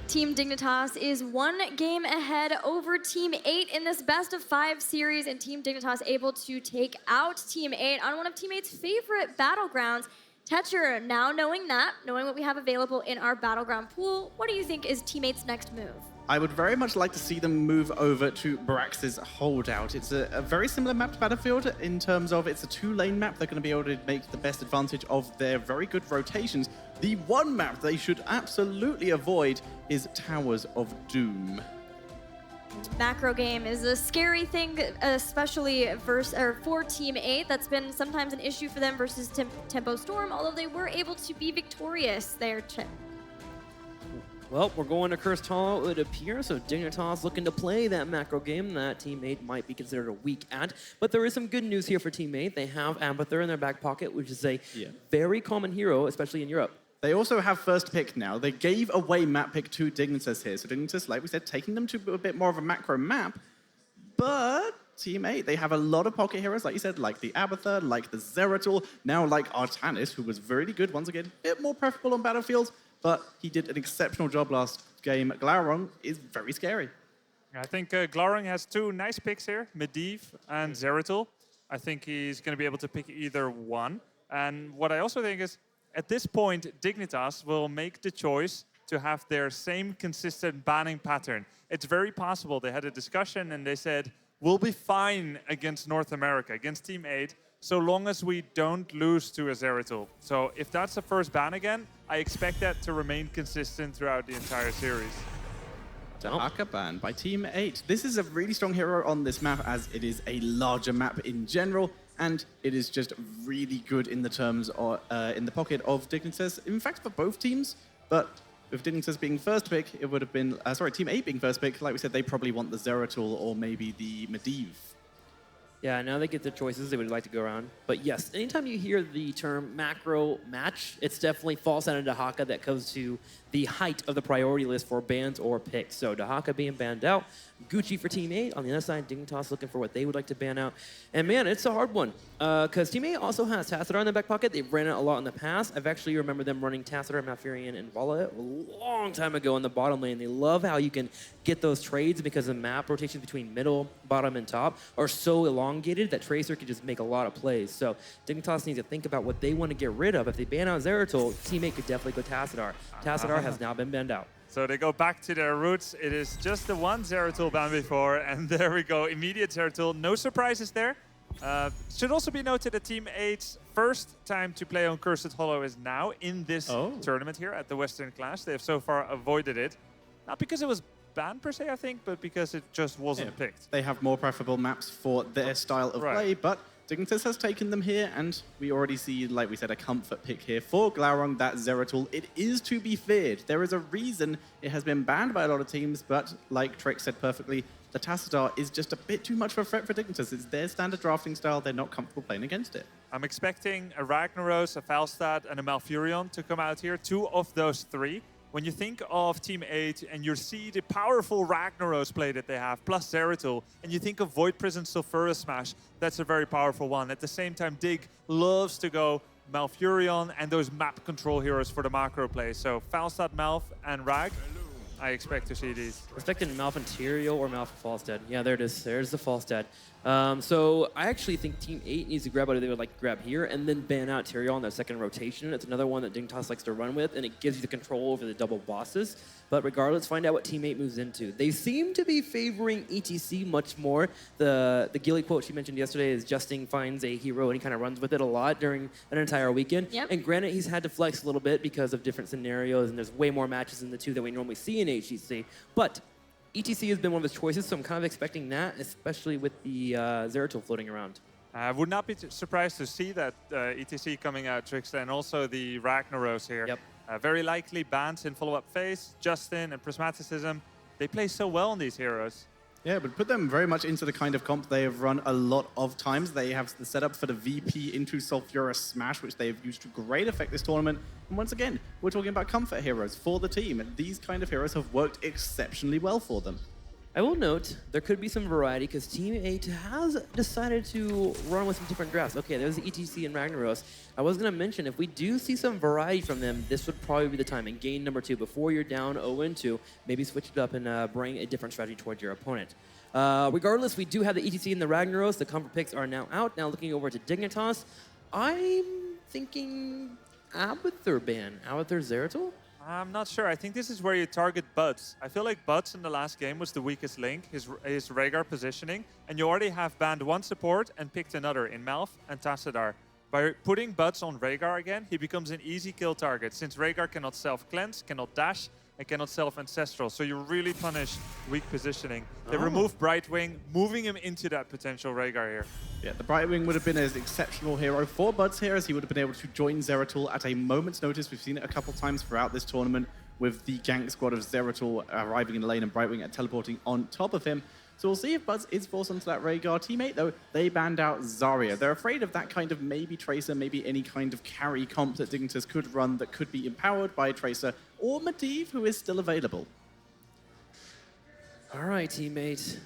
Team Dignitas is 1 game ahead over Team 8 in this best-of-5 series, and Team Dignitas able to take out Team 8 on one of Team 8's favorite battlegrounds. Tetcher, now knowing what we have available in our battleground pool, what do you think is Team 8's next move? I would very much like to see them move over to Brax's Holdout. It's a very similar map to Battlefield in terms of it's a 2-lane map. They're going to be able to make the best advantage of their very good rotations. The one map they should absolutely avoid is Towers of Doom. Macro game is a scary thing, especially for Team 8. That's been sometimes an issue for them versus Tempo Storm, although they were able to be victorious there. Well, we're going to Cursed Hollow, it would appear, so Dignitas looking to play that macro game that Team 8 might be considered a weak at. But there is some good news here for Team 8. They have Abathur in their back pocket, which is a very common hero, especially in Europe. They also have first pick now. They gave away map pick to Dignitas here. So Dignitas, like we said, taking them to a bit more of a macro map. But Team 8, they have a lot of pocket heroes, like you said, like the Abathur, like the Zeratul, now like Artanis, who was really good, once again, a bit more preferable on battlefields. But he did an exceptional job last game. Glaurung is very scary. I think Glaurung has 2 nice picks here, Medivh and Zeratul. I think he's going to be able to pick either one. And what I also think is, at this point, Dignitas will make the choice to have their same consistent banning pattern. It's very possible. They had a discussion and they said, we'll be fine against North America, against Team 8, so long as we don't lose to a Zeratul. So if that's the first ban again, I expect that to remain consistent throughout the entire series. Dahaka ban by Team 8. This is a really strong hero on this map as it is a larger map in general, and it is just really good in the terms of, in the pocket of Dignitas. In fact, for both teams, but with Dignitas being first pick, it would have been, Team 8 being first pick, like we said, they probably want the Zeratul or maybe the Medivh. Yeah, now they get the choices they would like to go around. But yes, anytime you hear the term macro match, it's definitely falls out of Dahaka that comes to the height of the priority list for bans or picks. So Dahaka being banned out, Gucci for Team 8. On the other side, Dignitas looking for what they would like to ban out. And man, it's a hard one. Because Team 8 also has Tassadar in the back pocket. They've ran it a lot in the past. I've actually remember them running Tassadar, Malfurion, and Vala a long time ago in the bottom lane. They love how you can get those trades because the map rotations between middle, bottom, and top are so elongated that Tracer can just make a lot of plays. So Dignitas needs to think about what they want to get rid of. If they ban out Zeratul, Team 8 could definitely go Tassadar. Tassadar has now been banned out. So they go back to their roots. It is just the one Zeratul ban before, and there we go, immediate Zeratul. No surprises there. Should also be noted that Team 8's first time to play on Cursed Hollow is now in this tournament here at the Western Clash. They have so far avoided it. Not because it was banned per se, I think, but because it just wasn't picked. They have more preferable maps for their style of play, but Dignitas has taken them here, and we already see, like we said, a comfort pick here for Glaurung, that Zeratul. It is to be feared. There is a reason it has been banned by a lot of teams, but like Trek said perfectly, the Tassadar is just a bit too much of a threat for Dignitas. It's their standard drafting style. They're not comfortable playing against it. I'm expecting a Ragnaros, a Falstad, and a Malfurion to come out here. 2 of those 3. When you think of Team 8 and you see the powerful Ragnaros play that they have, plus Zeratul, and you think of Void Prison Sulfurous Smash, that's a very powerful one. At the same time, Dig loves to go Malfurion and those map control heroes for the macro play. So Falstad, Malf, and Rag, I expect to see these. Expecting Malf Interior or Malf Falstad. Yeah, there it is. There's the Falstad. So I actually think Team 8 needs to grab what they would like to grab here and then ban out Tyrael on their second rotation. It's another one that Dignitas likes to run with, and it gives you the control over the double bosses. But regardless, find out what Team 8 moves into. They seem to be favoring ETC much more. The Gilly quote she mentioned yesterday is Justin finds a hero and he kind of runs with it a lot during an entire weekend. Yep. And granted, he's had to flex a little bit because of different scenarios, and there's way more matches in the 2 than we normally see in HGC. But ETC has been one of his choices, so I'm kind of expecting that, especially with the Zeratul floating around. I would not be surprised to see that ETC coming out, Trickster, and also the Ragnaros here. Yep. Very likely bans in follow-up phase, Justin and Prismaticism. They play so well on these heroes. Yeah, but put them very much into the kind of comp they have run a lot of times. They have the setup for the VP into Sulfurous Smash, which they have used to great effect this tournament. And once again, we're talking about comfort heroes for the team. And these kind of heroes have worked exceptionally well for them. I will note there could be some variety because Team 8 has decided to run with some different drafts. Okay, there's the ETC and Ragnaros. I was going to mention if we do see some variety from them, this would probably be the time in game number 2 before you're down 0-2. Maybe switch it up and bring a different strategy towards your opponent. Regardless, we do have the ETC and the Ragnaros. The comfort picks are now out. Now looking over to Dignitas, I'm thinking Abathur ban. Abathur Zeratul? I'm not sure. I think this is where you target Buds. I feel like Buds in the last game was the weakest link, his Rhaegar positioning, and you already have banned one support and picked another in Malf and Tassadar. By putting Buds on Rhaegar again, he becomes an easy kill target, since Rhaegar cannot self-cleanse, cannot dash, and cannot self-ancestral. So you really punish weak positioning. They remove Brightwing, moving him into that potential Rhaegar here. Yeah, the Brightwing would have been an exceptional hero for Buds here, as he would have been able to join Zeratul at a moment's notice. We've seen it a couple times throughout this tournament with the gank squad of Zeratul arriving in the lane and Brightwing and teleporting on top of him. So we'll see if Buds is forced onto that Rhaegar. Teammate, though, they banned out Zarya. They're afraid of that kind of maybe Tracer, maybe any kind of carry comp that Dignitas could run that could be empowered by Tracer or Medivh, who is still available. All right, teammate.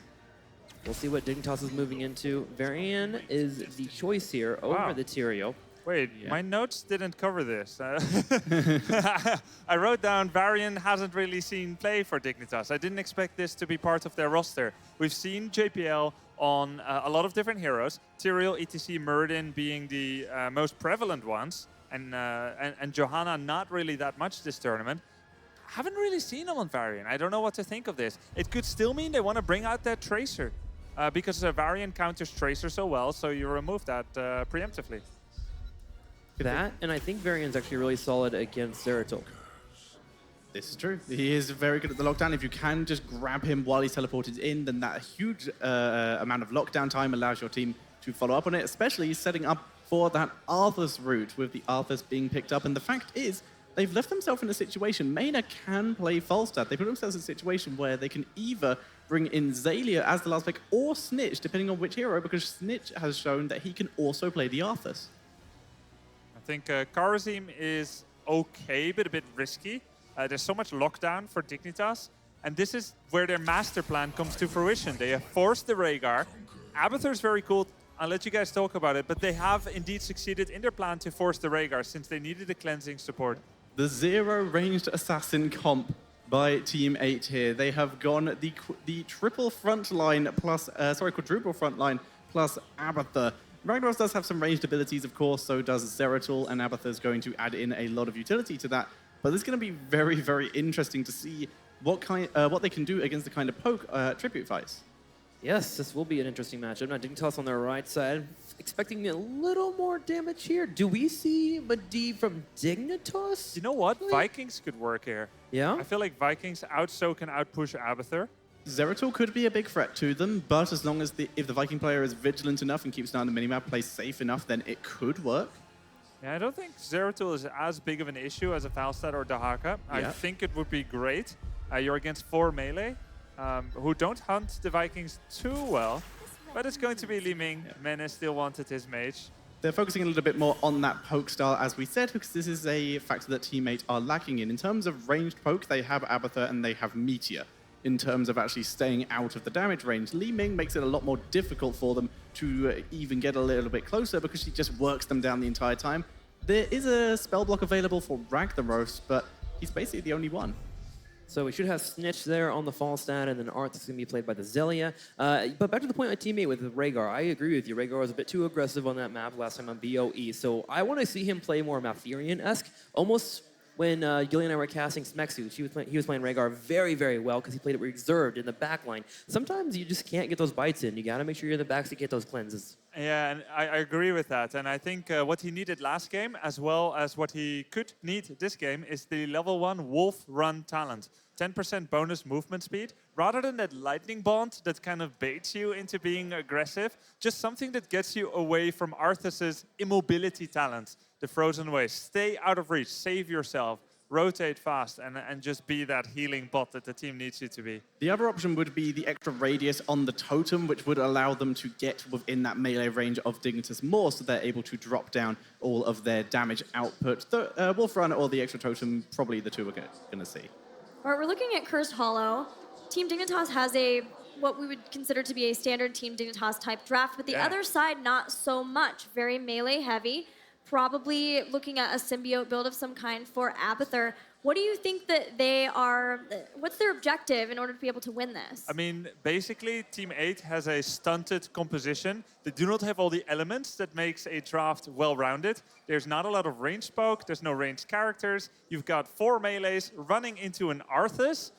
We'll see what Dignitas is moving into. Varian is the choice here over the Tyrael. Wait, my notes didn't cover this. I wrote down Varian hasn't really seen play for Dignitas. I didn't expect this to be part of their roster. We've seen JPL on a lot of different heroes, Tyrael, ETC, Muradin being the most prevalent ones, and Johanna not really that much this tournament. Haven't really seen them on Varian. I don't know what to think of this. It could still mean they want to bring out that Tracer because Varian counters Tracer so well, so you remove that preemptively. That, and I think Varian's actually really solid against Zeratul. This is true. He is very good at the lockdown. If you can just grab him while he's teleported in, then that huge amount of lockdown time allows your team to follow up on it, especially setting up for that Arthas route with the Arthas being picked up. And the fact is, they've left themselves in a situation. Mena can play Falstad. They put themselves in a situation where they can either bring in Zalia as the last pick or Snitch, depending on which hero, because Snitch has shown that he can also play the Arthas. I think Kharazim is okay, but a bit risky. There's so much lockdown for Dignitas, and this is where their master plan comes to fruition. They have forced the Rhaegar. Abathur is very cool. I'll let you guys talk about it, but they have indeed succeeded in their plan to force the Rhaegar since they needed a cleansing support. The zero ranged assassin comp by Team 8 here. They have gone the triple front line plus, quadruple front line plus Abathur. Ragnaros does have some ranged abilities, of course, so does Zeratul, and Abathur is going to add in a lot of utility to that. But it's going to be very, very interesting to see what they can do against the kind of poke tribute fights. Yes, this will be an interesting matchup. Now, Dignitas on their right side, expecting a little more damage here. Do we see Medivh from Dignitas? You know what? Vikings could work here. Yeah? I feel like Vikings out-soak and out-push Abathur. Zeratul could be a big threat to them, but as long as if the Viking player is vigilant enough and keeps an eye on the minimap, plays safe enough, then it could work. Yeah, I don't think Zeratul is as big of an issue as a Falstad or Dahaka. I think it would be great. You're against 4 melee, who don't hunt the Vikings too well, but it's going to be Li Ming. Menace still wanted his mage. They're focusing a little bit more on that poke style, as we said, because this is a factor that teammates are lacking in. In terms of ranged poke, they have Abathur and they have Meteor. In terms of actually staying out of the damage range, Li Ming makes it a lot more difficult for them to even get a little bit closer because she just works them down the entire time. There is a spell block available for Ragnaros, but he's basically the only one. So we should have Snitch there on the Falstad, and then Arthas is going to be played by the Zelia. But back to the point of teammate with Rhaegar. I agree with you. Rhaegar was a bit too aggressive on that map last time on BOE, so I want to see him play more Malfurion-esque, almost. When Gillian and I were casting Smexu, he was playing Rhaegar very, very well because he played it reserved in the back line. Sometimes you just can't get those bites in. You got to make sure you're in the back to get those cleanses. Yeah, and I agree with that. And I think what he needed last game, as well as what he could need this game, is the level 1 Wolf Run talent. 10% bonus movement speed, rather than that lightning bond that kind of baits you into being aggressive, just something that gets you away from Arthas's immobility talent, the frozen waves. Stay out of reach, save yourself, rotate fast, and just be that healing bot that the team needs you to be. The other option would be the extra radius on the totem, which would allow them to get within that melee range of Dignitas more, so they're able to drop down all of their damage output. The Wolf Run or the extra totem, probably the two we're going to see. All right, we're looking at Cursed Hollow. Team Dignitas has a what we would consider to be a standard Team Dignitas type draft, but the other side, not so much. Very melee heavy, probably looking at a symbiote build of some kind for Abathur. What do you think that they are, what's their objective in order to be able to win this? I mean, basically, Team 8 has a stunted composition. They do not have all the elements that makes a draft well-rounded. There's not a lot of ranged poke, there's no ranged characters. You've got 4 melees running into an Arthas.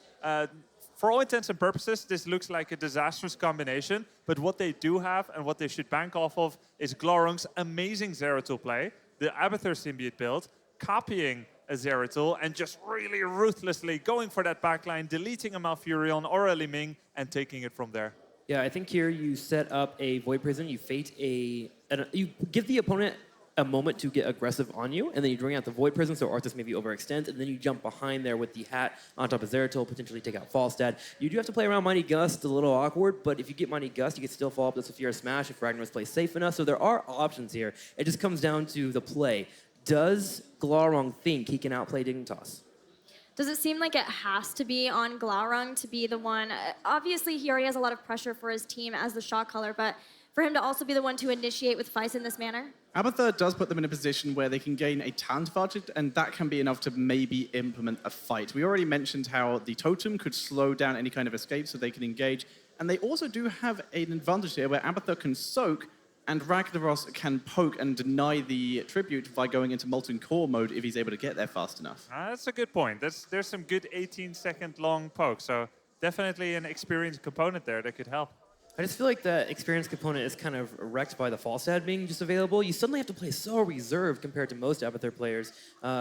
For all intents and purposes, this looks like a disastrous combination, but what they do have and what they should bank off of is Glorung's amazing Zeratul play, the Abathur symbiote build, copying a Zeratul and just really ruthlessly going for that backline, deleting a Malfurion or a Liming and taking it from there. Yeah, I think here you set up a Void Prison, you fate you give the opponent a moment to get aggressive on you, and then you bring out the Void Prison so Arthas maybe overextends, and then you jump behind there with the hat on top of Zeratul, potentially take out Falstad. You do have to play around Mighty Gust, a little awkward, but if you get Mighty Gust, you can still follow up the Saphira Smash if Ragnar's plays safe enough, so there are options here. It just comes down to the play. Does Glaurung think he can outplay Dignitas? Does it seem like it has to be on Glaurung to be the one? Obviously, he already has a lot of pressure for his team as the shot caller, but for him to also be the one to initiate with fights in this manner? Abathur does put them in a position where they can gain a talent advantage, and that can be enough to maybe implement a fight. We already mentioned how the totem could slow down any kind of escape so they can engage, and they also do have an advantage here where Abathur can soak, and Ragnaros can poke and deny the tribute by going into Molten Core mode if he's able to get there fast enough. That's a good point. There's some good 18-second long poke, so definitely an experienced component there that could help. I just feel like the experience component is kind of wrecked by the Falstad being just available. You suddenly have to play so reserved compared to most Abathur players,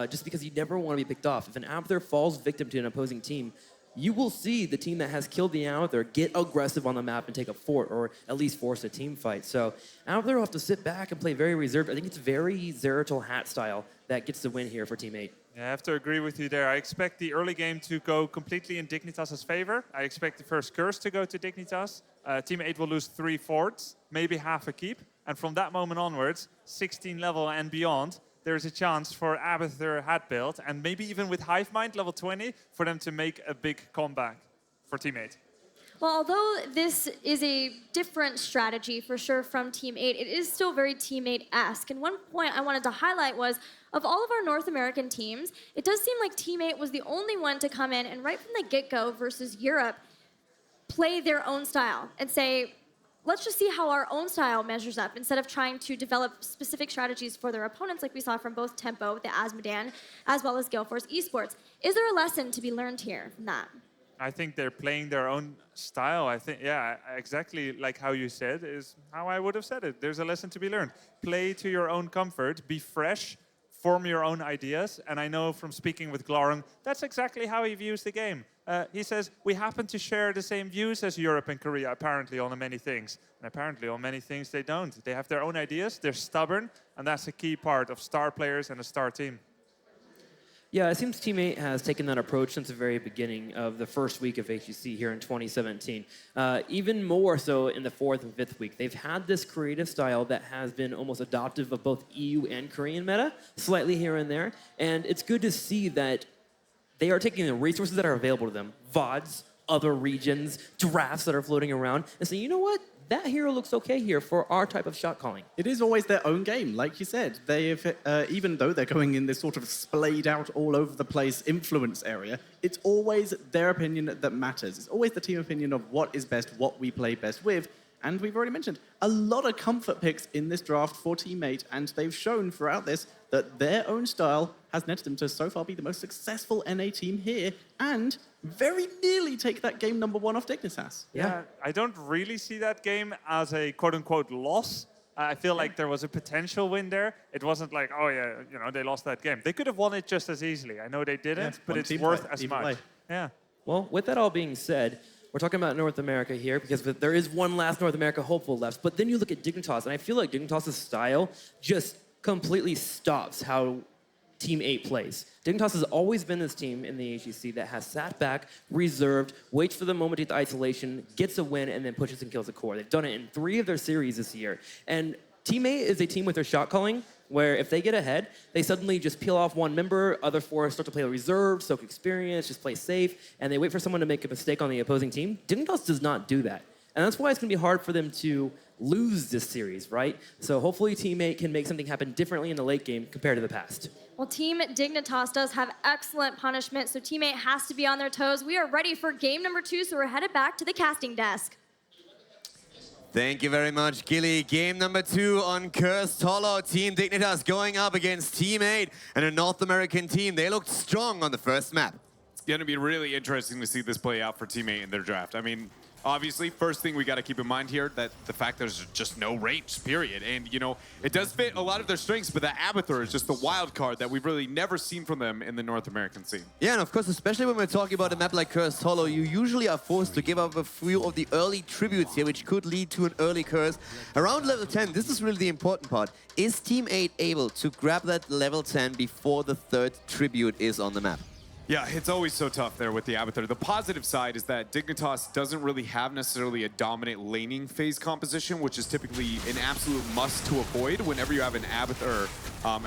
just because you never want to be picked off. If an Abathur falls victim to an opposing team, you will see the team that has killed the Abathur get aggressive on the map and take a fort, or at least force a team fight. So Abathur will have to sit back and play very reserved. I think it's very Zeratul hat style that gets the win here for Team 8. Yeah, I have to agree with you there. I expect the early game to go completely in Dignitas' favor. I expect the first curse to go to Dignitas. Team 8 will lose 3 forts, maybe half a keep. And from that moment onwards, 16 level and beyond, there's a chance for Abathur hat build, and maybe even with Hive Mind level 20, for them to make a big comeback for Team 8. Well, although this is a different strategy for sure from Team 8, it is still very Team 8-esque. And one point I wanted to highlight was, of all of our North American teams, it does seem like Team 8 was the only one to come in and right from the get-go versus Europe, play their own style and say, let's just see how our own style measures up instead of trying to develop specific strategies for their opponents like we saw from both Tempo with the Asmodan as well as Galeforce Esports. Is there a lesson to be learned here from that? I think they're playing their own style. I think, yeah, exactly like how you said is how I would have said it. There's a lesson to be learned. Play to your own comfort, be fresh, form your own ideas. And I know from speaking with Glaurung, that's exactly how he views the game. He says, we happen to share the same views as Europe and Korea, apparently, on many things. And apparently, on many things, they don't. They have their own ideas, they're stubborn, and that's a key part of star players and a star team. Yeah, it seems Team 8 has taken that approach since the very beginning of the first week of HGC here in 2017. Even more so in the 4th and 5th week. They've had this creative style that has been almost adoptive of both EU and Korean meta, slightly here and there. And it's good to see that they are taking the resources that are available to them, VODs, other regions, drafts that are floating around, and saying, you know what? That hero looks okay here for our type of shot calling. It is always their own game, like you said. They've, even though they're going in this sort of splayed out all over the place influence area, it's always their opinion that matters. It's always the team opinion of what is best, what we play best with. And we've already mentioned a lot of comfort picks in this draft for Team 8, and they've shown throughout this that their own style has netted them to so far be the most successful NA team here, and very nearly take that game #1 off Dignitas. Yeah, I don't really see that game as a quote-unquote loss. I feel like there was a potential win there. It wasn't like, oh yeah, you know, they lost that game. They could have won it just as easily. I know they didn't, but it's worth as much. Yeah. Well, with that all being said, we're talking about North America here because there is one last North America hopeful left. But then you look at Dignitas, and I feel like Dignitas' style just completely stops how Team 8 plays. Dignitas has always been this team in the HGC that has sat back, reserved, waits for the moment to get the isolation, gets a win, and then pushes and kills a core. They've done it in 3 of their series this year. And Team 8 is a team with their shot calling, where if they get ahead, they suddenly just peel off one member, other 4 start to play reserved, soak experience, just play safe, and they wait for someone to make a mistake on the opposing team. Dignitas does not do that. And that's why it's going to be hard for them to lose this series, right? So hopefully Team 8 can make something happen differently in the late game compared to the past. Well, Team Dignitas does have excellent punishment, so Team 8 has to be on their toes. We are ready for game number 2, so we're headed back to the casting desk. Thank you very much, Gilly. Game number 2 on Cursed Hollow. Team Dignitas going up against Team 8 and a North American team. They looked strong on the first map. It's going to be really interesting to see this play out for Team 8 in their draft. I mean, obviously, first thing we got to keep in mind here, that the fact there's just no range, period. And, you know, it does fit a lot of their strengths, but that Abathur is just the wild card that we've really never seen from them in the North American scene. Yeah, and of course, especially when we're talking about a map like Cursed Hollow, you usually are forced to give up a few of the early tributes here, which could lead to an early curse. Around level 10, this is really the important part. Is Team 8 able to grab that level 10 before the third tribute is on the map? Yeah, it's always so tough there with the Abathur. The positive side is that Dignitas doesn't really have necessarily a dominant laning phase composition, which is typically an absolute must to avoid whenever you have an Abathur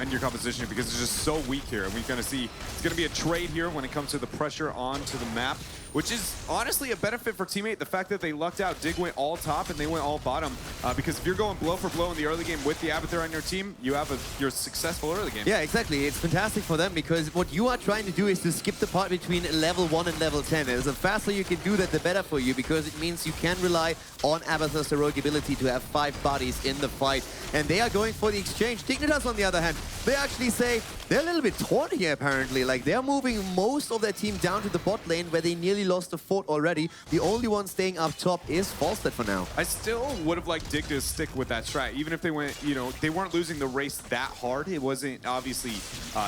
in your composition, because it's just so weak here. And we're going to see it's going to be a trade here when it comes to the pressure onto the map, which is honestly a benefit for Team 8. The fact that they lucked out, Dig went all top and they went all bottom, because if you're going blow for blow in the early game with the Abathur on your team, you're successful early game. Yeah, exactly. It's fantastic for them because what you are trying to do is to skip the part between level 1 and level 10. And the faster you can do that, the better for you, because it means you can rely on Abathur's heroic ability to have 5 bodies in the fight. And they are going for the exchange. Dignitas, on the other hand, they actually say they're a little bit torn here, apparently. Like, they're moving most of their team down to the bot lane where they nearly lost the fort already. The only one staying up top is Falstead for now. I still would have liked Dig to stick with that strat, even if they went, you know, they weren't losing the race that hard. It wasn't obviously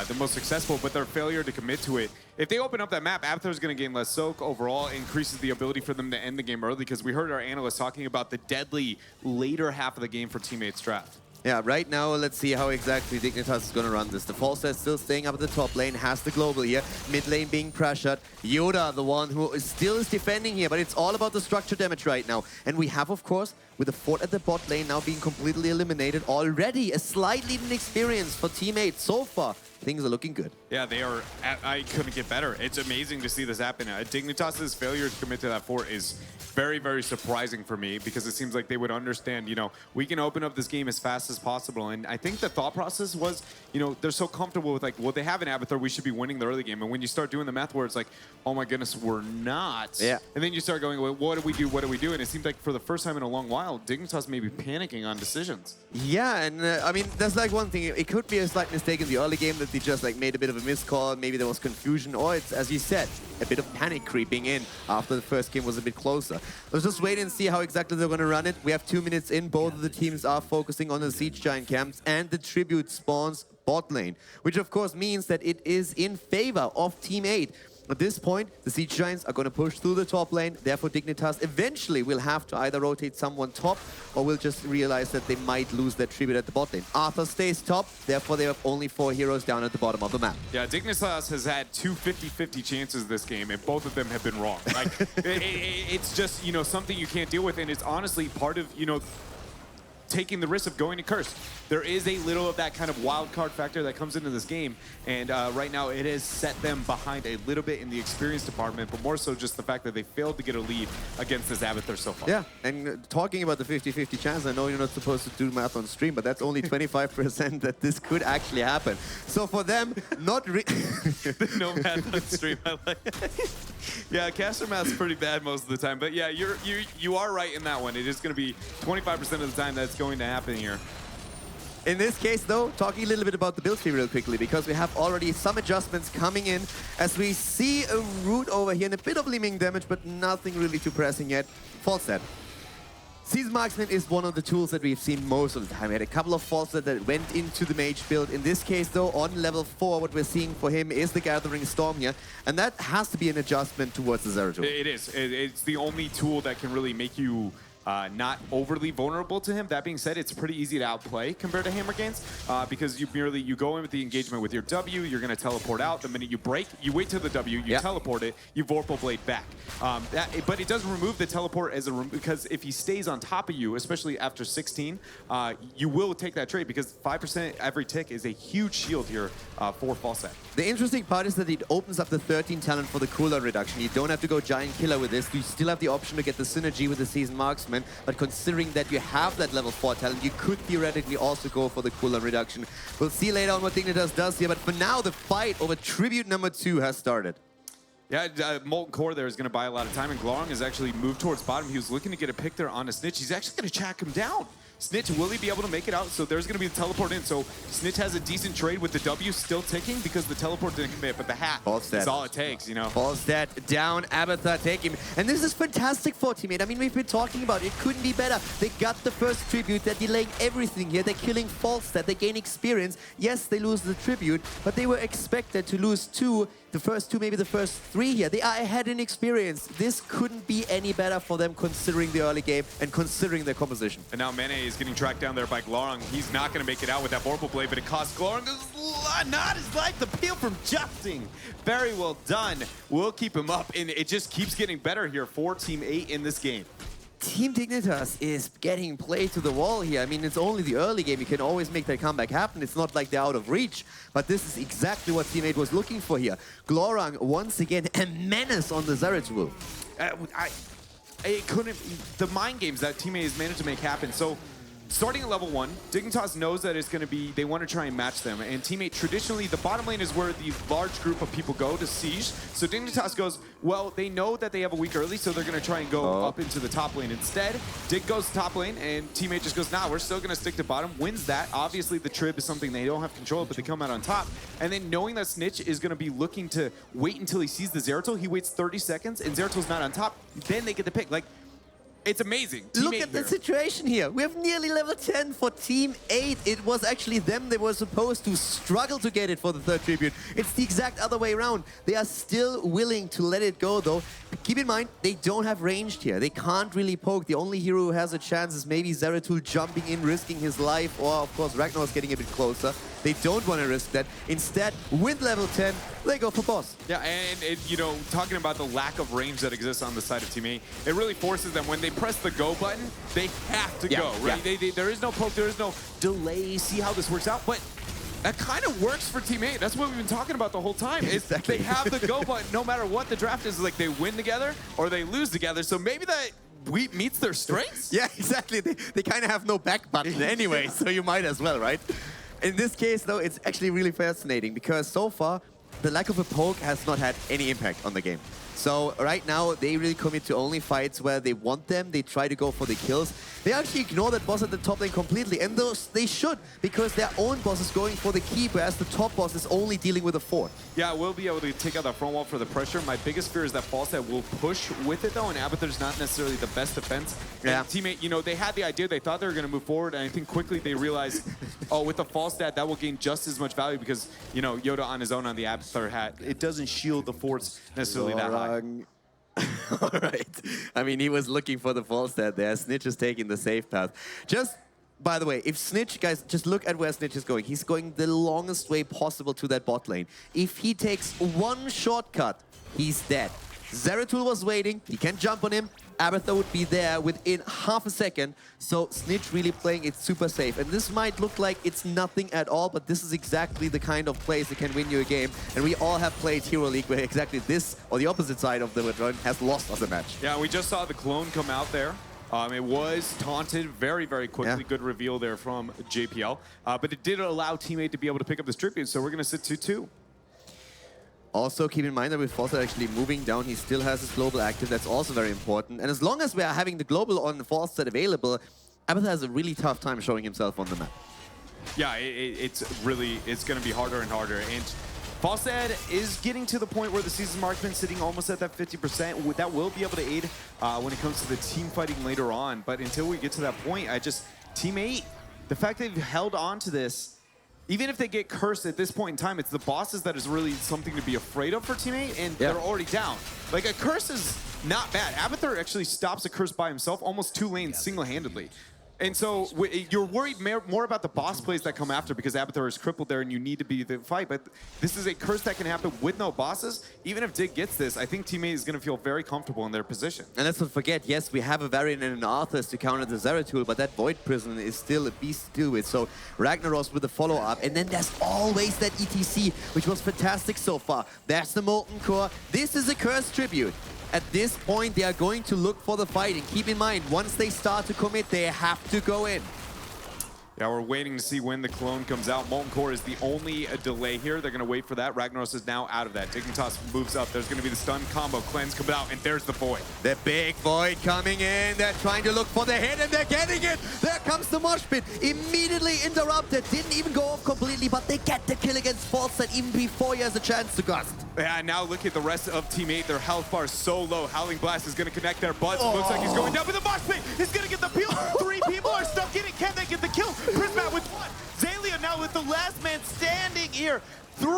the most successful, but their failure to commit to it. If they open up that map, Abathur is going to gain less soak overall, increases the ability for them to end the game early, because we heard our analysts talking about the deadly later half of the game for Team 8's draft. Yeah, right now, let's see how exactly Dignitas is going to run this. The Falstead still staying up at the top lane, has the global here. Mid lane being pressured. Yoda, the one who still is defending here, but it's all about the structure damage right now. And we have, of course, with the fort at the bot lane now being completely eliminated, already a slight lead in experience for Team 8 so far. Things are looking good. Yeah, they are. I couldn't get better. It's amazing to see this happen. Dignitas' failure to commit to that fort is very, very surprising for me, because it seems like they would understand, you know, we can open up this game as fast as possible. And I think the thought process was, you know, they're so comfortable with, like, well, they have an Abathur, we should be winning the early game. And when you start doing the math where it's like, oh my goodness, we're not. Yeah. And then you start going, well, what do we do? What do we do? And it seemed like for the first time in a long while, Dignitas may be panicking on decisions. Yeah, and I mean, that's like one thing. It could be a slight mistake in the early game that they just like made a bit of a miscall. Maybe there was confusion, or it's, as you said, a bit of panic creeping in after the first game was a bit closer. Let's just wait and see how exactly they're going to run it. We have 2 minutes in. Both of the teams are focusing on the Siege Giant camps and the Tribute spawns bot lane, which of course means that it is in favor of Team 8. At this point, the Siege Giants are going to push through the top lane. Therefore, Dignitas eventually will have to either rotate someone top, or will just realize that they might lose their tribute at the bot lane. Arthur stays top. Therefore, they have only 4 heroes down at the bottom of the map. Yeah, Dignitas has had 2 50-50 chances this game, and both of them have been wrong. Like, it's just, you know, something you can't deal with, and it's honestly part of, you know, taking the risk of going to Curse. There is a little of that kind of wild card factor that comes into this game, and right now it has set them behind a little bit in the experience department, but more so just the fact that they failed to get a lead against this Abathur so far. Yeah, and talking about the 50-50 chance, I know you're not supposed to do math on stream, but that's only 25% that this could actually happen. So for them, not No math on stream. I like it. Yeah, caster math's pretty bad most of the time, but yeah, you are right in that one. It is going to be 25% of the time that's going to happen here. In this case, though, talking a little bit about the build tree real quickly, because we have already some adjustments coming in as we see a root over here and a bit of limiting damage, but nothing really too pressing yet. Falstead. Season Marksman is one of the tools that we've seen most of the time. We had a couple of Falstead that went into the mage build. In this case, though, on level 4, what we're seeing for him is the Gathering Storm here, and that has to be an adjustment towards the Zeratul. It is. It's the only tool that can really make you not overly vulnerable to him. That being said, it's pretty easy to outplay compared to Hammer Games because you go in with the engagement with your W, you're going to teleport out. The minute you break, you wait till the W, you teleport it, you Vorpal Blade back. But it does remove the teleport because if he stays on top of you, especially after 16, you will take that trade because 5% every tick is a huge shield here for Falstad. The interesting part is that it opens up the 13 talent for the cooldown reduction. You don't have to go Giant Killer with this. You still have the option to get the synergy with the Seasoned Marksman, but considering that you have that level 4 talent, you could theoretically also go for the cooldown reduction. We'll see later on what Dignitas does here, but for now, the fight over Tribute number 2 has started. Yeah, Molten Core there is going to buy a lot of time, and Glorong has actually moved towards bottom. He was looking to get a pick there on a Snitch. He's actually going to track him down. Snitch, will he be able to make it out? So there's going to be the teleport in. So Snitch has a decent trade with the W still ticking because the teleport didn't commit, but the hat is all it takes, you know. Falstad down, Abathar taking. And this is fantastic for Team 8. I mean, we've been talking about it. Couldn't be better. They got the first tribute. They're delaying everything here. They're killing Falstad. They gain experience. Yes, they lose the tribute, but they were expected to lose the first two, maybe the first 3 here. They are ahead in experience. This couldn't be any better for them considering the early game and considering their composition. And now Mene is getting tracked down there by Glorong. He's not going to make it out with that Vorpal Blade, but it costs Glorong not his life. The peel from Justing. Very well done. We'll keep him up, and it just keeps getting better here for Team 8 in this game. Team Dignitas is getting played to the wall here. I mean, it's only the early game. You can always make that comeback happen. It's not like they're out of reach. But this is exactly what Team 8 was looking for here. Glorong, once again, a menace on the Zeratul. It couldn't... The mind games that Team 8 has managed to make happen. So, starting at level 1, Dignitas knows that it's going to be... They want to try and match them. And Team 8, traditionally, the bottom lane is where the large group of people go to siege. So Dignitas goes, well, they know that they have a week early, so they're going to try and go up into the top lane. Instead, Dig goes top lane, and Team 8 just goes, nah, we're still going to stick to bottom. Wins that. Obviously, the trib is something they don't have control of, but they come out on top. And then knowing that Snitch is going to be looking to wait until he sees the Zeratul, he waits 30 seconds, and Zeratul's not on top. Then they get the pick. Like, it's amazing. Look at the situation here. We have nearly level 10 for Team 8. It was actually them that were supposed to struggle to get it for the third tribute. It's the exact other way around. They are still willing to let it go, though. Keep in mind, they don't have ranged here. They can't really poke. The only hero who has a chance is maybe Zeratul jumping in, risking his life, or, of course, Ragnar's getting a bit closer. They don't want to risk that. Instead, with level 10, they go for boss. Yeah, and you know, talking about the lack of range that exists on the side of Team 8, it really forces them, when they press the go button, they have to go, right? Yeah. There is no poke, there is no delay, see how this works out, but that kind of works for Team 8. That's what we've been talking about the whole time. Exactly. They have the go button no matter what the draft is. Like, they win together or they lose together, so maybe that meets their strengths? Yeah, exactly. They kind of have no back button anyway, so you might as well, right? In this case, though, it's actually really fascinating because so far, the lack of a poke has not had any impact on the game. So right now, they really commit to only fights where they want them. They try to go for the kills. They actually ignore that boss at the top lane completely, and they should, because their own boss is going for the keep, whereas the top boss is only dealing with a fort. Yeah, we'll be able to take out that front wall for the pressure. My biggest fear is that Falstad will push with it, though, and Abathar's not necessarily the best defense. Yeah. And Team 8, you know, they had the idea, they thought they were going to move forward, and I think quickly they realized, oh, with the Falstad, that will gain just as much value because, you know, Yoda on his own on the Abathar hat, it doesn't shield the forts necessarily that high. All right. I mean, he was looking for the Falstad there. Snitch is taking the safe path. Just, by the way, if Snitch, guys, just look at where Snitch is going. He's going the longest way possible to that bot lane. If he takes one shortcut, he's dead. Zeratul was waiting. He can jump on him. Abathar would be there within half a second. So Snitch really playing it super safe. And this might look like it's nothing at all, but this is exactly the kind of plays that can win you a game. And we all have played Hero League where exactly this, or the opposite side of the run, has lost us a match. Yeah, we just saw the clone come out there. It was taunted very, very quickly. Yeah. Good reveal there from JPL. But it did allow Team 8 to be able to pick up this tribute, so we're going to sit 2-2. Also, keep in mind that with Falstad actually moving down, he still has his global active. That's also very important. And as long as we are having the global on Falstad available, Abathar has a really tough time showing himself on the map. Yeah, it's going to be harder and harder. And Falstad is getting to the point where the Seasoned Marksman sitting almost at that 50%. That will be able to aid when it comes to the team fighting later on. But until we get to that point, Team 8, the fact they've held on to this, even if they get cursed at this point in time, it's the bosses that is really something to be afraid of for Team 8, and they're already down. Like, a curse is not bad. Abathur actually stops a curse by himself, almost 2 lanes single-handedly. And so you're worried more about the boss plays that come after because Abathur is crippled there and you need to be the fight. But this is a curse that can happen with no bosses. Even if Dig gets this, I think Team 8 is going to feel very comfortable in their position. And let's not forget, yes, we have a variant and an Arthas to counter the Zeratul, but that Void Prison is still a beast to deal with. So Ragnaros with the follow-up. And then there's always that ETC, which was fantastic so far. There's the Molten Core. This is a curse tribute. At this point, they are going to look for the fight. And keep in mind, once they start to commit, they have to go in. Yeah, we're waiting to see when the clone comes out. Molten Core is the only delay here. They're going to wait for that. Ragnaros is now out of that. Dignitas moves up. There's going to be the stun combo. Cleanse coming out, and there's the Void. The big Void coming in. They're trying to look for the hit, and they're getting it. There comes the mosh pit. Immediately interrupted. Didn't even go off completely, but they get the kill against Falstad even before he has a chance to gust. Yeah, now look at the rest of Team 8. Their health bar is so low. Howling Blast is going to connect their butts. Looks like he's going down with the mosh pit. He's going to get the peel. 3 people are stuck in it. Can they get the kill? Prismat with 1. Zalia now with the last man standing here. 3,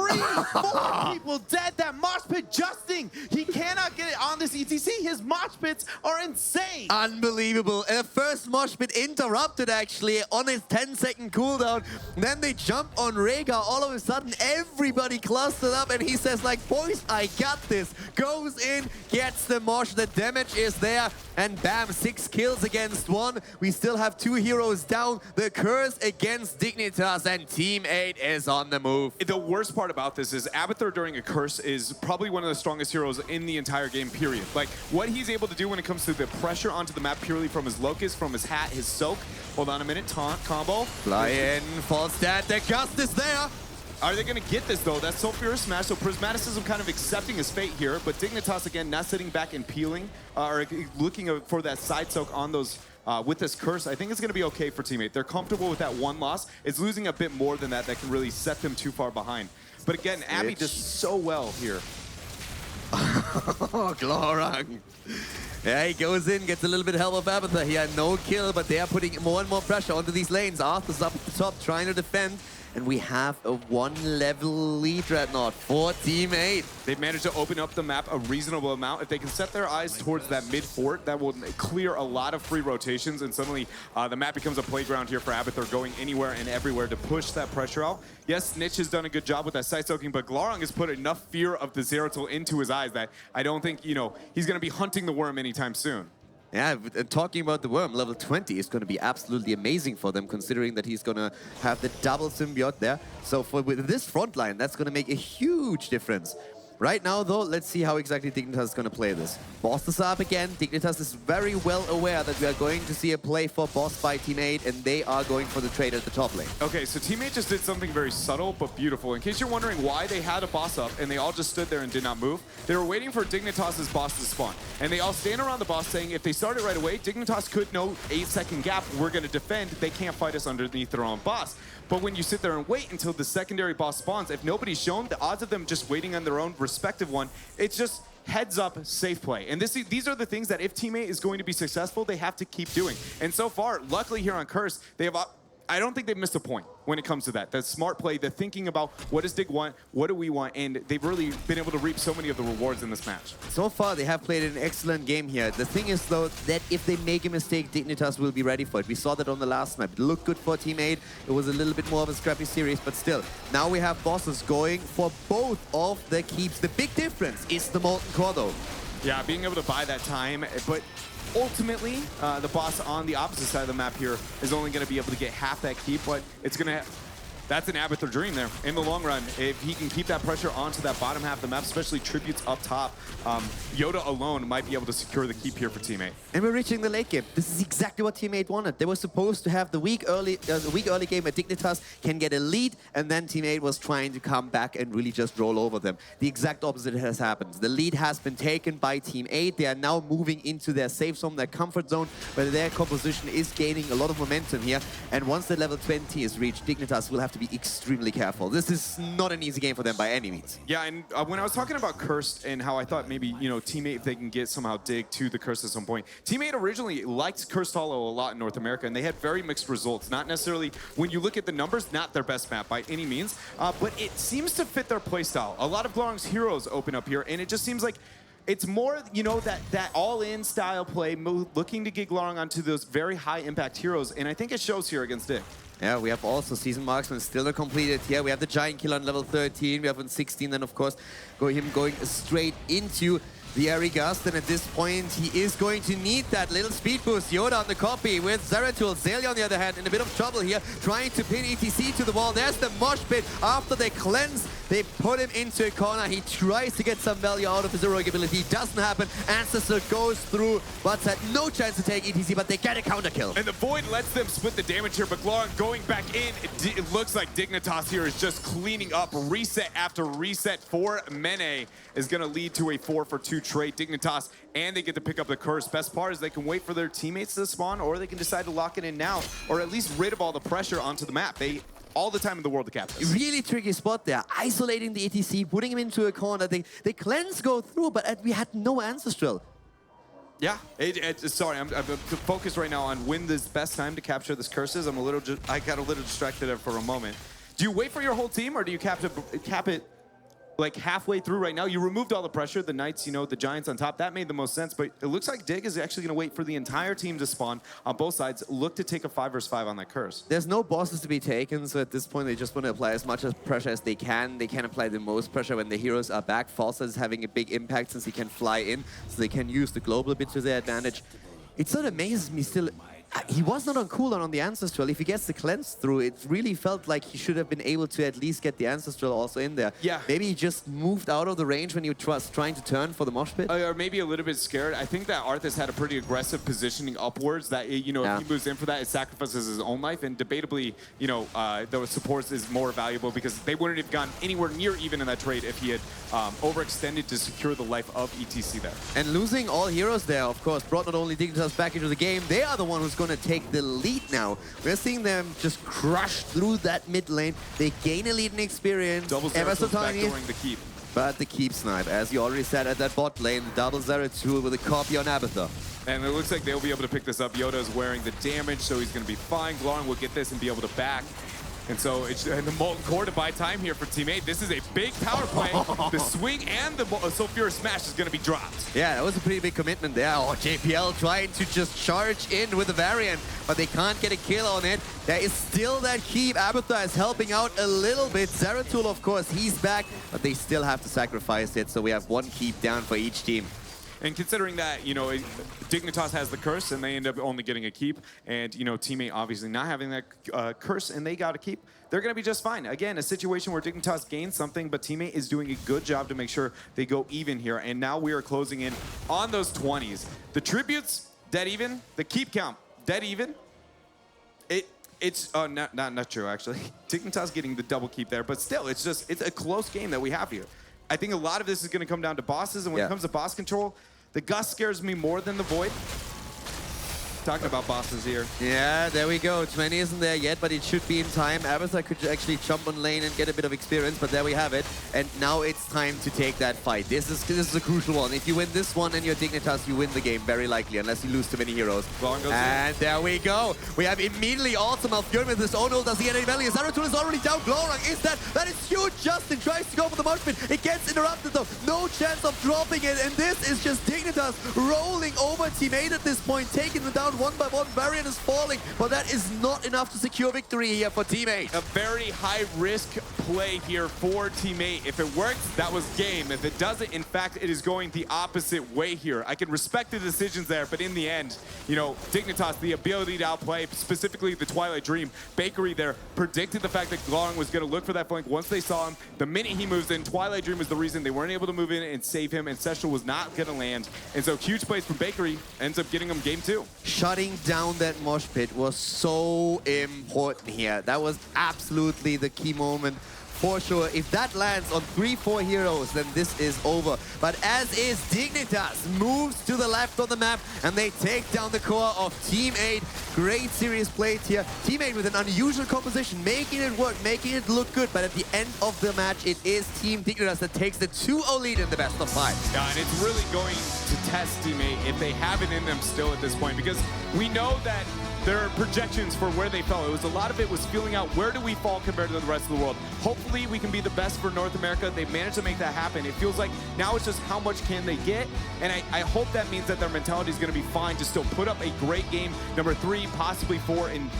4 people dead. That mosh pit justing. He cannot get it on this ETC. His mosh pits are insane. Unbelievable. First mosh pit interrupted actually on his 10-second cooldown. Then they jump on Rhaegar. All of a sudden, everybody clustered up and he says like, boys, I got this. Goes in, gets the mosh. The damage is there. And bam, 6 kills against 1. We still have 2 heroes down. The curse against Dignitas and Team 8 is on the move. The worst part about this is Abathur during a curse is probably one of the strongest heroes in the entire game, period. Like, what he's able to do when it comes to the pressure onto the map purely from his Locust, from his hat, his soak. Hold on a minute, taunt, combo. Fly in, full stat, the gust is there. Are they going to get this, though? That's Sulfurous Smash, so Prismaticism kind of accepting his fate here, but Dignitas, again, not sitting back and peeling, or looking for that side soak on those, with this curse. I think it's going to be okay for Team 8. They're comfortable with that 1 loss. It's losing a bit more than that can really set them too far behind. But again, Abby does so well here. Oh, Glorang. Yeah, he goes in, gets a little bit of help of Abathur. He had no kill, but they are putting more and more pressure onto these lanes. Arthur's up at the top, trying to defend. And we have a 1-level lead, Dreadnought, for Team 8. They've managed to open up the map a reasonable amount. If they can set their eyes towards that mid-fort, that will clear a lot of free rotations, and suddenly the map becomes a playground here for Abathur, going anywhere and everywhere to push that pressure out. Yes, Snitch has done a good job with that side soaking, but Glorang has put enough fear of the Zeratul into his eyes that I don't think, he's going to be hunting the worm anytime soon. Yeah, talking about the worm, level 20 is going to be absolutely amazing for them, considering that he's going to have the double symbiote there. So with this front line, that's going to make a huge difference. Right now, though, let's see how exactly Dignitas is going to play this. Boss is up again. Dignitas is very well aware that we are going to see a play for boss by Team 8, and they are going for the trade at the top lane. Okay, so Team 8 just did something very subtle but beautiful. In case you're wondering why they had a boss up and they all just stood there and did not move, they were waiting for Dignitas' boss to spawn. And they all stand around the boss saying, if they start it right away, Dignitas could know 8-second gap, we're going to defend. They can't fight us underneath their own boss. But when you sit there and wait until the secondary boss spawns, if nobody's shown, the odds of them just waiting on their own respective one, it's just heads up, safe play. And these are the things that if Team 8 is going to be successful, they have to keep doing. And so far, luckily here on Curse, they have, I don't think they've missed a point when it comes to that. The smart play, the thinking about what does Dig want, what do we want, and they've really been able to reap so many of the rewards in this match. So far, they have played an excellent game here. The thing is, though, that if they make a mistake, Dignitas will be ready for it. We saw that on the last map. It looked good for Team 8. It was a little bit more of a scrappy series, but still. Now we have bosses going for both of the keeps. The big difference is the Molten Core, though. Yeah, being able to buy that time, but ultimately, the boss on the opposite side of the map here is only going to be able to get half that keep, but it's going to... That's an Abathur dream there. In the long run, if he can keep that pressure onto that bottom half of the map, especially tributes up top, Yoda alone might be able to secure the keep here for Team 8. And we're reaching the late game. This is exactly what Team 8 wanted. They were supposed to have the weak early game where Dignitas can get a lead, and then Team 8 was trying to come back and really just roll over them. The exact opposite has happened. The lead has been taken by Team 8. They are now moving into their safe zone, their comfort zone, where their composition is gaining a lot of momentum here. And once the level 20 is reached, Dignitas will have to be extremely careful. This is not an easy game for them by any means. Yeah, and when I was talking about Cursed and how I thought maybe, Team 8, if they can get somehow Dig to the Cursed at some point. Team 8 originally liked Cursed Hollow a lot in North America, and they had very mixed results. Not necessarily, when you look at the numbers, not their best map by any means, but it seems to fit their playstyle. A lot of Glorang's heroes open up here, and it just seems like It's more, you know, that all-in style play, looking to get Glorong onto those very high-impact heroes, and I think it shows here against Dick. Yeah, we have also Season Marksman still not completed here. We have the Giant Killer on level 13. We have on 16, then of course him going straight into the Airy Gust, and at this point he is going to need that little speed boost. Yoda on the copy with Zeratul. Zelia on the other hand in a bit of trouble here, trying to pin ETC to the wall. There's the mosh pit. After they cleanse, they put him into a corner. He tries to get some value out of his heroic ability. Doesn't happen. Ancestor goes through, but had no chance to take ETC, but they get a counter kill. And the Void lets them split the damage here, but Glorong going back in. It looks like Dignitas here is just cleaning up. Reset after reset for Mene is going to lead to a 4-for-2 trade. Dignitas, and they get to pick up the curse. Best part is they can wait for their teammates to spawn, or they can decide to lock it in now, or at least rid of all the pressure onto the map. They all the time in the world to cap this. Really tricky spot there. Isolating the ETC, putting him into a corner. They cleanse go through, but we had no Ancestral. Yeah, sorry, I'm focused right now on when this best time to capture this curses. I got a little distracted there for a moment. Do you wait for your whole team, or do you cap it like halfway through right now? You removed all the pressure, the Knights, you know, the Giants on top. That made the most sense, but it looks like Dig is actually going to wait for the entire team to spawn on both sides, look to take a 5 versus 5 on that curse. There's no bosses to be taken, so at this point they just want to apply as much pressure as they can. They can apply the most pressure when the heroes are back. Falsa is having a big impact since he can fly in, so they can use the global bit to their advantage. It sort of amazes me still. He was not on cooldown on the Ancestral. If he gets the cleanse through, it really felt like he should have been able to at least get the Ancestral also in there. Yeah. Maybe he just moved out of the range when he was trying to turn for the mosh pit. Or maybe a little bit scared. I think that Arthas had a pretty aggressive positioning upwards that, you know, if he moves in for that, it sacrifices his own life. And debatably, you know, those supports is more valuable because they wouldn't have gone anywhere near even in that trade if he had overextended to secure the life of ETC there. And losing all heroes there, of course, brought not only Dignitas back into the game, they are the one who's going to take the lead now. We're seeing them just crush through that mid lane. They gain a lead in experience. Double ever so Zeratul back tiny. during the keep. But the keep snipe, as you already said at that bot lane, the double Zeratul with a copy on Abathur. And it looks like they'll be able to pick this up. Yoda is wearing the damage, so he's going to be fine. Glorong will get this and be able to back. And so it's and the Molten Core to buy time here for Team 8. This is a big power play. The swing and the Sulfura Smash is going to be dropped. Yeah, that was a pretty big commitment there. Oh, JPL trying to just charge in with the variant, but they can't get a kill on it. There is still that keep. Abathur is helping out a little bit. Zeratul, of course, he's back, but they still have to sacrifice it. So we have one keep down for each team. And considering that, you know, Dignitas has the curse and they end up only getting a keep, and, you know, teammate obviously not having that curse and they got a keep, they're going to be just fine. Again, a situation where Dignitas gains something, but teammate is doing a good job to make sure they go even here. And now we are closing in on those 20s. The tributes, dead even. The keep count, dead even. It's not true, actually. Dignitas getting the double keep there, but still, it's a close game that we have here. I think a lot of this is going to come down to bosses, and when it comes to boss control, the Gust scares me more than the Void. Talking about bosses here. Yeah, there we go. 20 isn't there yet, but it should be in time. Abathur could actually jump on lane and get a bit of experience, but there we have it. And now it's time to take that fight. This is a crucial one. If you win this one and you're Dignitas, you win the game, very likely, unless you lose too many heroes. And there we go. We have immediately also Malfurion with his own ult. Does he get any value? Zeratul is already down. Glorong is that is huge. Justin tries to go for the mosh pit. It gets interrupted though. No chance of dropping it. And this is just Dignitas rolling over Team 8 at this point, taking them down one by one. Variant is falling, but that is not enough to secure victory here for Team 8. A very high-risk play here for Team 8. If it works, that was game. If it doesn't, in fact, it is going the opposite way here. I can respect the decisions there, but in the end, you know, Dignitas, the ability to outplay, specifically the Twilight Dream, Bakery there predicted the fact that Glorong was going to look for that flank once they saw him. The minute he moves in, Twilight Dream was the reason they weren't able to move in and save him, and Seshal was not going to land. And so huge plays from Bakery ends up getting him game 2. Shutting down that mosh pit was so important here. That was absolutely the key moment for sure. If that lands on 3-4 heroes, then this is over. But as is, Dignitas moves to the left on the map and they take down the core of Team 8. Great series played here. Team 8 with an unusual composition, making it work, making it look good. But at the end of the match, it is Team Dignitas that takes the 2-0 lead in the best of 5. Yeah, and it's really going to test Teammate if they have it in them still at this point, because we know that there are projections for where they fell. A lot of it was feeling out where do we fall compared to the rest of the world. Hopefully we can be the best for North America. They've managed to make that happen. It feels like now it's just how much can they get, and I hope that means that their mentality is going to be fine to still put up a great game, number 3, possibly 4, and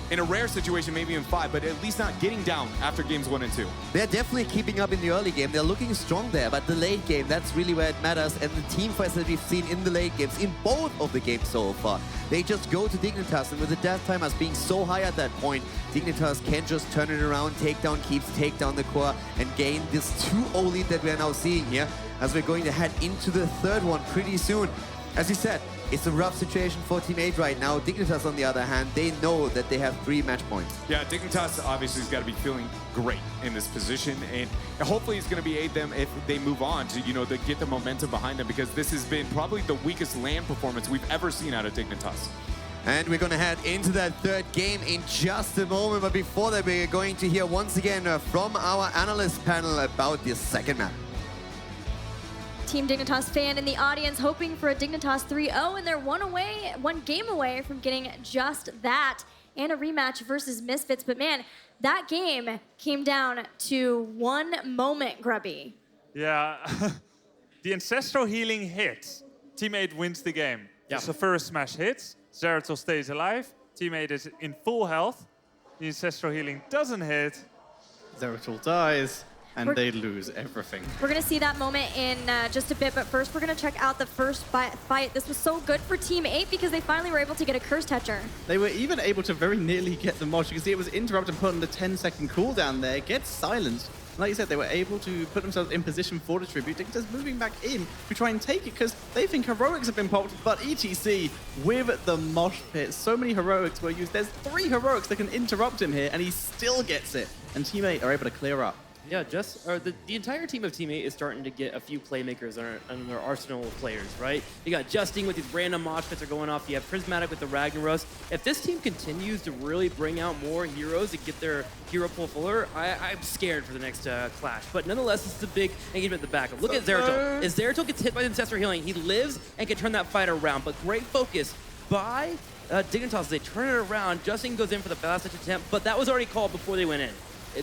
in a rare situation, maybe in 5, but at least not getting down after games 1 and 2. They're definitely keeping up in the early game. They're looking strong there, but the late game, that's really where it matters. And the team fights that we've seen in the late games, in both of the games so far, they just go to Dignitas, and with the death timers being so high at that point, Dignitas can just turn it around, take down keeps, take down the core, and gain this 2-0 lead that we're now seeing here, as we're going to head into the third one pretty soon. As you said, it's a rough situation for Team 8 right now. Dignitas, on the other hand, they know that they have 3 match points. Yeah, Dignitas obviously has got to be feeling great in this position, and hopefully it's going to be aid them if they move on to, to get the momentum behind them, because this has been probably the weakest LAN performance we've ever seen out of Dignitas. And we're going to head into that third game in just a moment, but before that, we're going to hear once again from our analyst panel about this second map. Team Dignitas fan in the audience hoping for a Dignitas 3-0, and they're one game away from getting just that and a rematch versus Misfits. But man, that game came down to one moment, Grubby. Yeah, the Ancestral Healing hits. Team 8 wins the game. Yeah. So first smash hits, Zeratul stays alive, Team 8 is in full health, the Ancestral Healing doesn't hit. Zeratul dies, and they lose everything. We're going to see that moment in just a bit, but first we're going to check out the first fight. This was so good for Team 8 because they finally were able to get a Curse Toucher. They were even able to very nearly get the mosh. You can see it was interrupted, put on the 10-second cooldown there, gets silenced. Like you said, they were able to put themselves in position for the tribute. They're just moving back in to try and take it because they think heroics have been popped, but ETC with the mosh pit. So many heroics were used. There's 3 heroics that can interrupt him here, and he still gets it. And Team 8 are able to clear up. Yeah, the entire team of Team 8 is starting to get a few playmakers on their arsenal of players, right? You got Justin with these random mosh pits are going off. You have Prismatic with the Ragnaros. If this team continues to really bring out more heroes and get their hero pool fuller, I'm scared for the next Clash. But nonetheless, this is a big engagement at the back. Look at Zeratul. If Zeratul gets hit by the Ancestral Healing, he lives and can turn that fight around. But great focus by Dignitas. They turn it around. Justin goes in for the last attempt, but that was already called before they went in.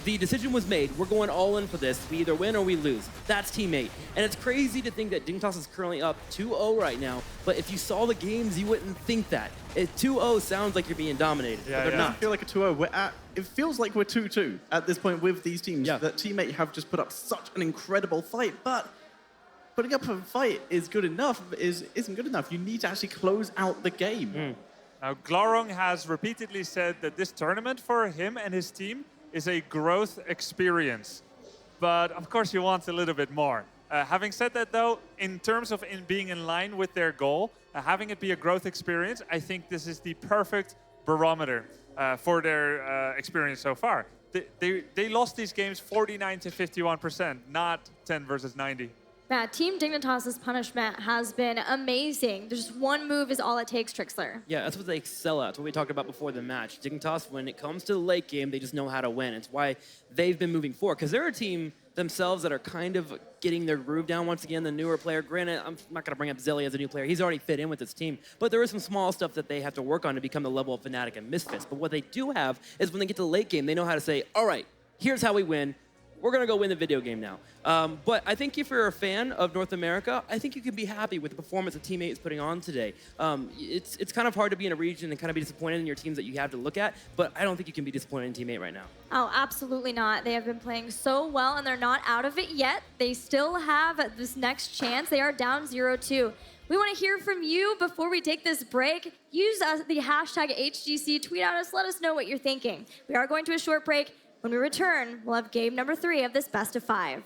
The decision was made. We're going all in for this. We either win or we lose. That's Team 8. And it's crazy to think that Dignitas is currently up 2-0 right now, but if you saw the games, you wouldn't think that. 2-0 sounds like you're being dominated, but they're not. I feel like a 2-0. It feels like we're 2-2 at this point with these teams. Yeah. That Team 8 have just put up such an incredible fight, but putting up a fight isn't good enough. You need to actually close out the game. Now, Glorong has repeatedly said that this tournament for him and his team is a growth experience. But of course you want a little bit more. Having said that though, in terms of being in line with their goal, having it be a growth experience, I think this is the perfect barometer for their experience so far. They lost these games 49 to 51%, not 10 versus 90. Yeah, Team Dignitas' punishment has been amazing. There's just one move is all it takes, Trixler. Yeah, that's what they excel at. That's what we talked about before the match. Dignitas, when it comes to the late game, they just know how to win. It's why they've been moving forward, because they're a team themselves that are kind of getting their groove down once again, the newer player. Granted, I'm not going to bring up Zelly as a new player. He's already fit in with this team. But there is some small stuff that they have to work on to become the level of Fnatic and Misfits. But what they do have is when they get to the late game, they know how to say, all right, here's how we win. We're going to go win the video game now. But I think if you're a fan of North America, I think you can be happy with the performance that Team 8 is putting on today. It's kind of hard to be in a region and kind of be disappointed in your teams that you have to look at, but I don't think you can be disappointed in Team 8 right now. Oh, absolutely not. They have been playing so well, and they're not out of it yet. They still have this next chance. They are down 0-2. We want to hear from you before we take this break. Use the hashtag HGC, tweet at us, let us know what you're thinking. We are going to a short break. When we return, we'll have game number 3 of this best of 5.